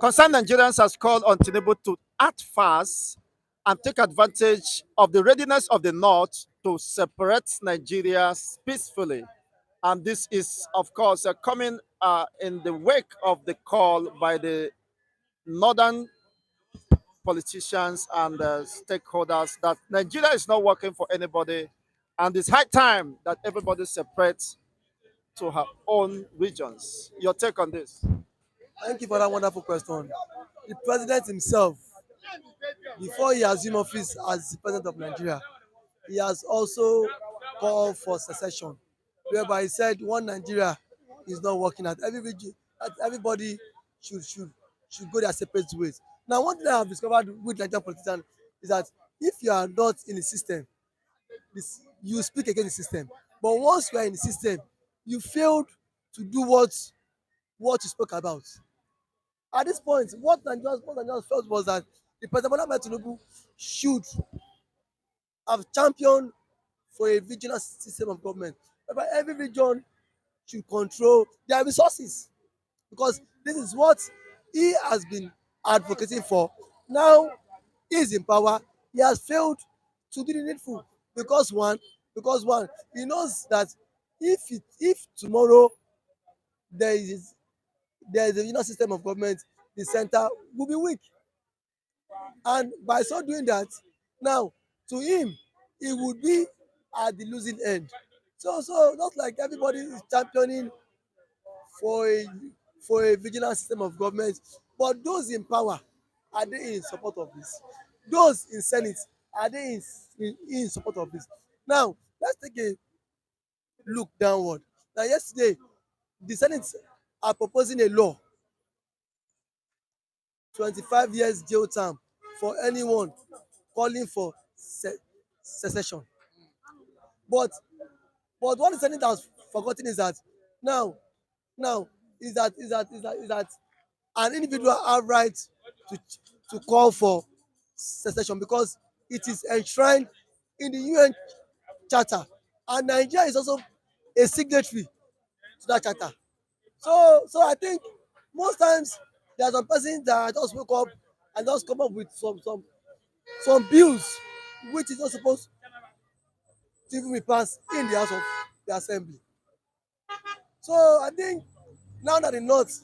Concerned Nigerians has called on Tinubu to act fast and take advantage of the readiness of the North to separate Nigeria peacefully. And this is, of course, coming in the wake of the call by the Northern politicians and stakeholders that Nigeria is not working for anybody, and it's high time that everybody separates to her own regions. Your take on this? Thank you for that wonderful question. The president himself, before he assumed office as the president of Nigeria, he has also called for secession, whereby he said one Nigeria is not working at every region, that everybody should should should go their separate ways. Now, one thing I have discovered with Nigerian politicians is that if you are not in the system, you speak against the system. But once you are in the system, you failed to do what you spoke about. At this point, what Nigerians felt was that the President Bola Ahmed Tinubu should have championed for a regional system of government, whereby every region should control their resources, because this is what he has been advocating for. Now he is in power, he has failed to do the needful, because one, he knows that if tomorrow there is there is a regional system of government, the center will be weak, and by so doing that, now to him he would be at the losing end. So not like everybody is championing for a regional system of government, but those in power, are they in support of this? Those in senate, are they in support of this? Now let's take a look downward. Now yesterday, the senate are proposing a law, 25 years jail term for anyone calling for secession. But what the senate has forgotten is that now now is that an individual have right to call for secession, because it is enshrined in the UN Charter, and Nigeria is also a signatory to that charter. So I think most times there are some persons that just wake up and just come up with some bills which is not supposed to even be passed in the house of the assembly. So I think now that the North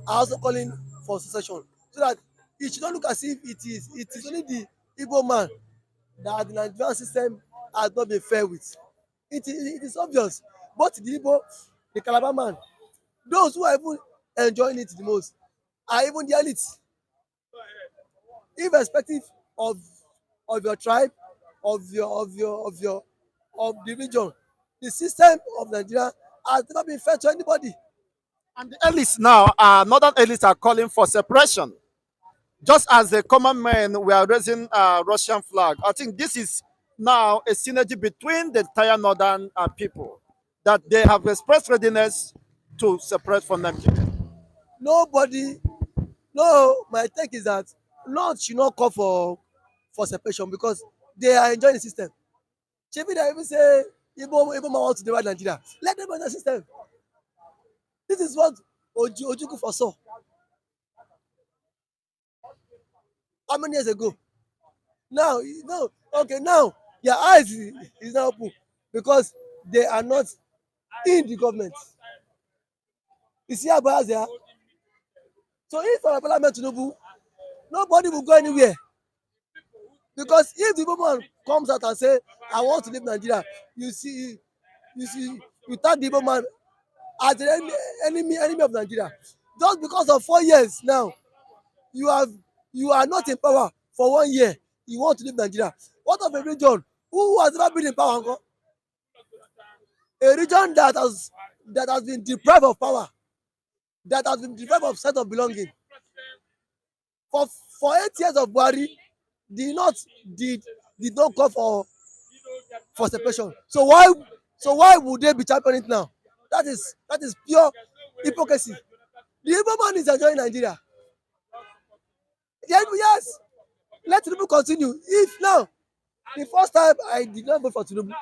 are also calling for secession, so that it should not look as if it is only the Igbo man that the Nigerian system has not been fair with. It is obvious. Both the Igbo, the Calabar man, those who are even enjoying it the most are even the elites, irrespective of your tribe, of the region. The system of Nigeria has never been fair to anybody. And the elites now, northern elites are calling for separation. Just as the common men were raising Russian flag, I think this is now a synergy between the entire northern people that they have expressed readiness to separate from Nigeria. Nobody, no, my take is that Lord should not call for separation, because they are enjoying the system. Shebi they even say Igbo man want to divide Nigeria. Let them in the system. This is what Ojukwu foresaw. How many years ago? Now, no, okay, now their eyes is now open, because they are not in the government. You see how biased they are? So if Bola Ahmed Tinubu, nobody will go anywhere, because if the woman comes out and say, I want to leave Nigeria, you tag the woman as the enemy of Nigeria. Just because of 4 years now, you are not in power for 1 year, you want to leave Nigeria. What of a region who has never been in power? Uncle? A region that has been deprived of power, that has been deprived of sense of belonging. For 8 years of Buhari, the North did not call for separation. So why would they be championing it now? That is pure hypocrisy. The Igbo man is enjoying Nigeria. Yes, let Tinubu continue. If now, the first time I did not vote for Tinubu,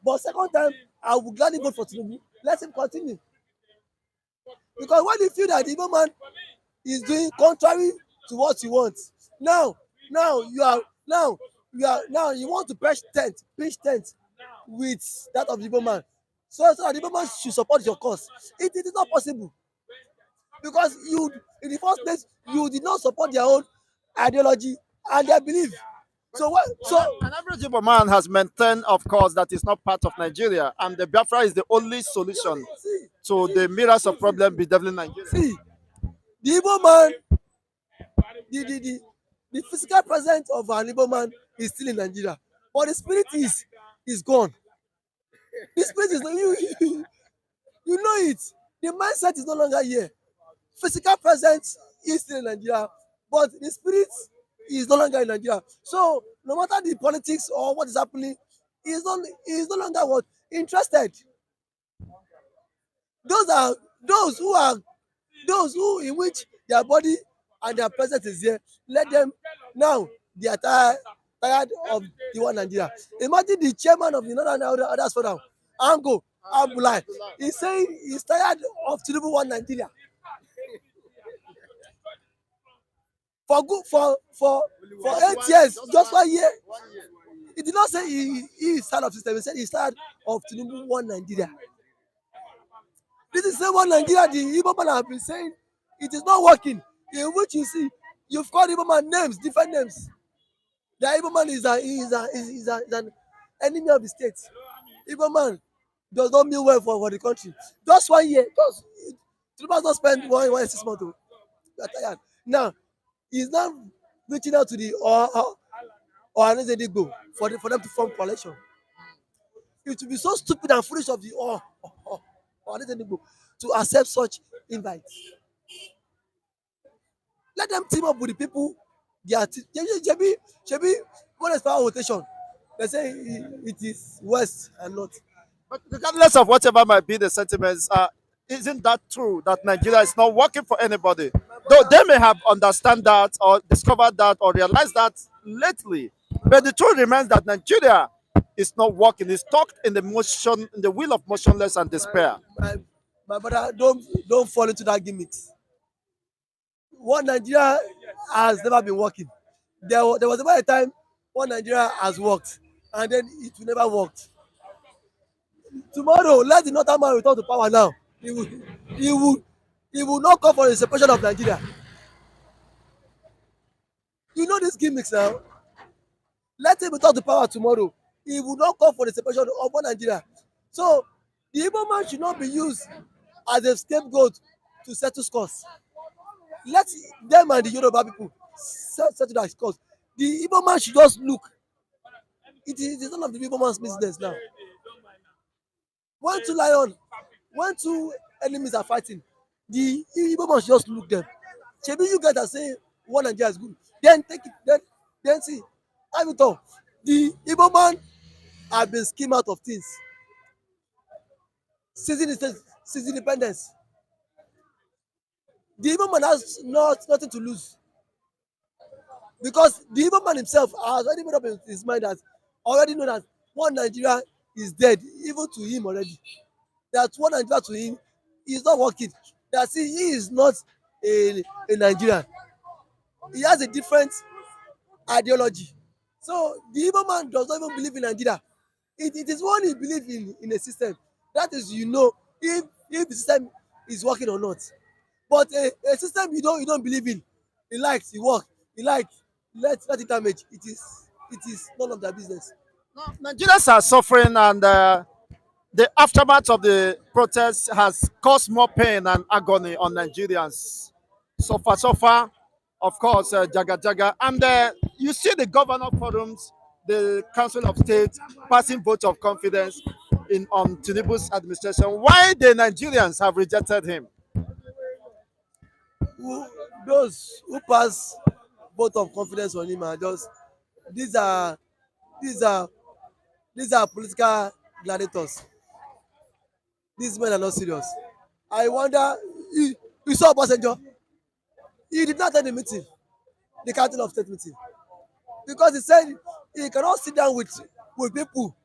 but second time I would gladly vote for Tinubu. Let him continue. Because when you feel that the Igbo man is doing contrary to what you want, now now you are now now you want to pitch tent with that of the Igbo man, so that the Igbo man should support your cause. It is not possible, because you, in the first place, you did not support their own ideology and their belief. So what? So An average Igbo man has maintained, of course, that it's not part of Nigeria, and the Biafra is the only solution to the myriads of problems bedeviling Nigeria. see, the Igbo man, the the physical presence of an Igbo man is still in Nigeria, but the spirit is gone. The spirit is you know it. The mindset is no longer here. Physical presence is still in Nigeria, but the spirit is no longer in Nigeria. So no matter the politics or what is happening, he is no longer what interested. Those are those who are those who in which their body and their presence is here. Let them now. They are tired of the one Nigeria. Imagine the chairman of the Northern Others Forum, Ango Abulai. He's saying he's tired of Tinubu one Nigeria. For good for 8 years, just 1 year. He did not say he is tired of system. He said he's tired of Tinubu one Nigeria. This is the same one Nigeria the Igbo man have been saying it is not working. In which you see, you've called Igbo man names, different names. The Igbo man is an enemy of the state. Igbo man does not mean well for the country. Just 1 year, just Tinubu has not spent 1 6 months. We are tired. Now, he's now reaching out to the or Igbo for them to form coalition. It would be so stupid and foolish of the or Igbo to accept such invites. Let them team up with the people. They are Shebi, when there's power rotation, they say it is west and north. But regardless of whatever might be the sentiments, isn't that true that Nigeria is not working for anybody? Though they may have understand that or discovered that or realized that lately, but the truth remains that Nigeria is not working. It's stuck in the motion, in the wheel of motionless and despair. My brother, don't fall into that gimmicks. One Nigeria has never been working. There was never a time one Nigeria has worked, and then it will never worked. Tomorrow, let the northern man return to power now. He will he will not call for the separation of Nigeria. You know these gimmicks now. Let him return to power tomorrow. He will not call for the separation of one Nigeria. So the Igbo man should not be used as a scapegoat to settle scores. Let them and the Yoruba people settle that scores. The Igbo man should just look. It is none of the Igbo man's business now. When two lion, when two enemies are fighting, the Igbo man should just look them. Shebi you guys are saying one Nigeria is good. Then take it. Then see. Have it all. The Igbo man have been schemed out of things. Since independence. The Igbo man has nothing to lose. Because the Igbo man himself has already made up his mind that already know that one Nigeria is dead, even to him already. That one Nigeria to him is not working. That see, he is not a Nigerian. He has a different ideology. So the Igbo man does not even believe in Nigeria. It is when he believes in a system. That is, you know, if the system is working or not. But a system you don't believe in, he likes, he work, he like, let it damage. It is none of their business. No, Nigerians are suffering, and the aftermath of the protests has caused more pain and agony on Nigerians. So far, of course, Jaga Jaga. And you see the governor forums, the Council of State passing vote of confidence on Tinubu's administration. Why the Nigerians have rejected him? Those who pass vote of confidence on him are just these are these are these are political gladiators. These men are not serious. I wonder, you saw Obasanjo. He did not attend the meeting, the Council of State meeting, because he said he cannot sit down with people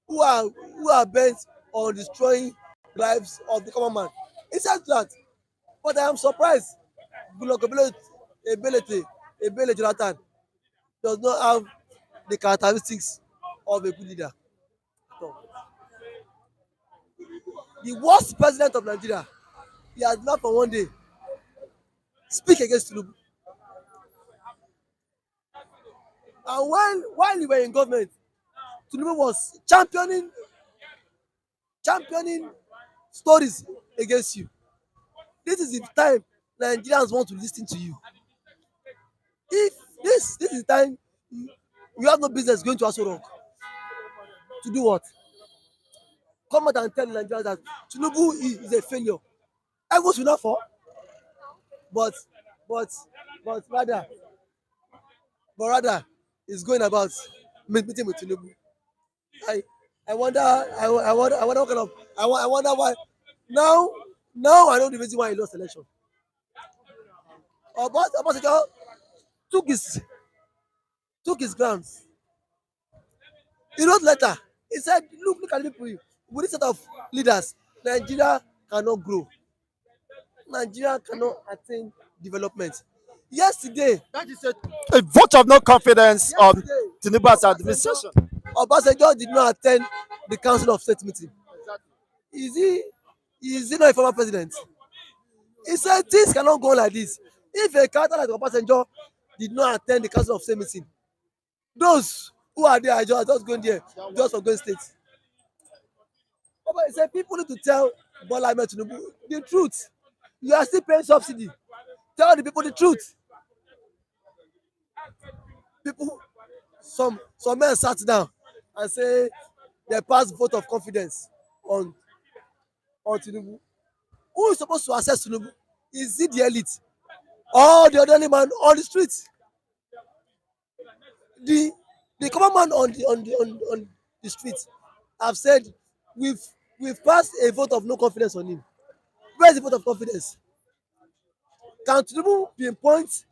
who are bent on destroying lives of the common man. He said that. But I am surprised Goodluck Ebele Jonathan does not have the characteristics of a good leader. So, the worst president of Nigeria, he has not for one day speak against Tinubu. And while you were in government, Tinubu was championing stories against you. This is the time Nigerians want to listen to you. If this is the time you have no business going to Aso Rock to do what? Come out and tell Nigerians that Tinubu is a failure. Everyone should not fall, but but but rather is going about meeting with Tinubu. I I wonder what kind of I wonder why now I know the reason why he lost election. Obasanjo took his took his grounds. He wrote letter. He said, look at the people with this set of leaders, Nigeria cannot grow. Nigeria cannot attain development. Yesterday, That is a vote of no confidence on yesterday, Tinubu's administration. Obasanjo did not attend the Council of State meeting. Is he not a former president? He said things cannot go like this. If a character like Obasanjo did not attend the Council of State meeting, those who are there are just going there just for going state. He said people need to tell Bola Ahmed Tinubu the truth. You are still paying subsidy. Tell the people the truth. People, some men sat down and say they passed vote of confidence on Tinubu. Who is supposed to assess Tinubu? Is it the elite or the ordinary man on the street? The common man on the street have said we've passed a vote of no confidence on him. Where is the vote of confidence? Can Tinubu pinpoint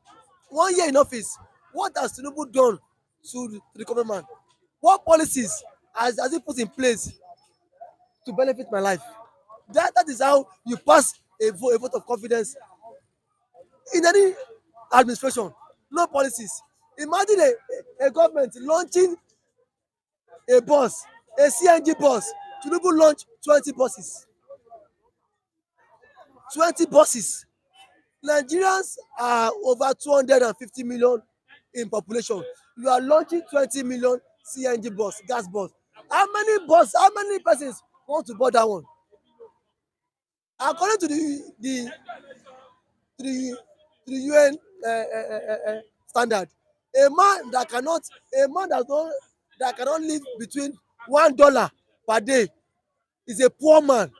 1 year in office? What has Tinubu done to the common man? What policies has he put in place to benefit my life? That is how you pass a vote of confidence in any administration. No policies. Imagine a government launching a bus, a CNG bus. Tinubu launched 20 buses. 20 buses. Nigerians are over 250 million in population. You are launching 20 million CNG bus, gas bus. How many persons want to board that one? According to the UN standard, a man that cannot live between $1 per day is a poor man.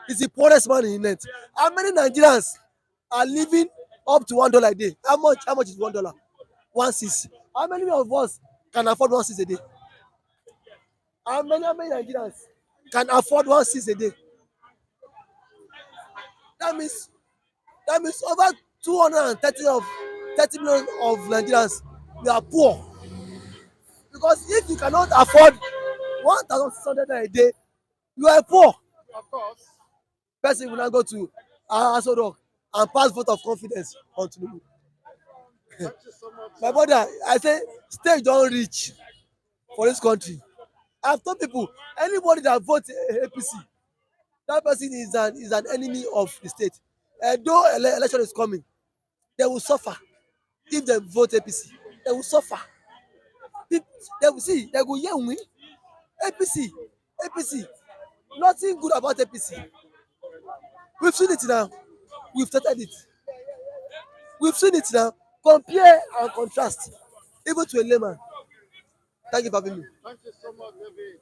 Is the poorest man in net. How many Nigerians are living up to $1 a day? How much is $1? 1/6. How many of us can afford 1/6 a day? How many Nigerians can afford 1/6 a day? That means over 30 million of Nigerians, we are poor. Because if you cannot afford 1,600 a day, you are poor. Of course. Person will now go to Aso Rock and pass vote of confidence on Tinubu. My brother, I say stage don reach for this country. I have told people anybody that vote APC, that person is an enemy of the state. Though election is coming, they will suffer if they vote APC. They will suffer. They will see, they go hear win. APC, nothing good about APC. We've seen it now. We've tested it. We've seen it now. Compare and contrast, even to a layman. Thank you for having me. Thank you so much, David.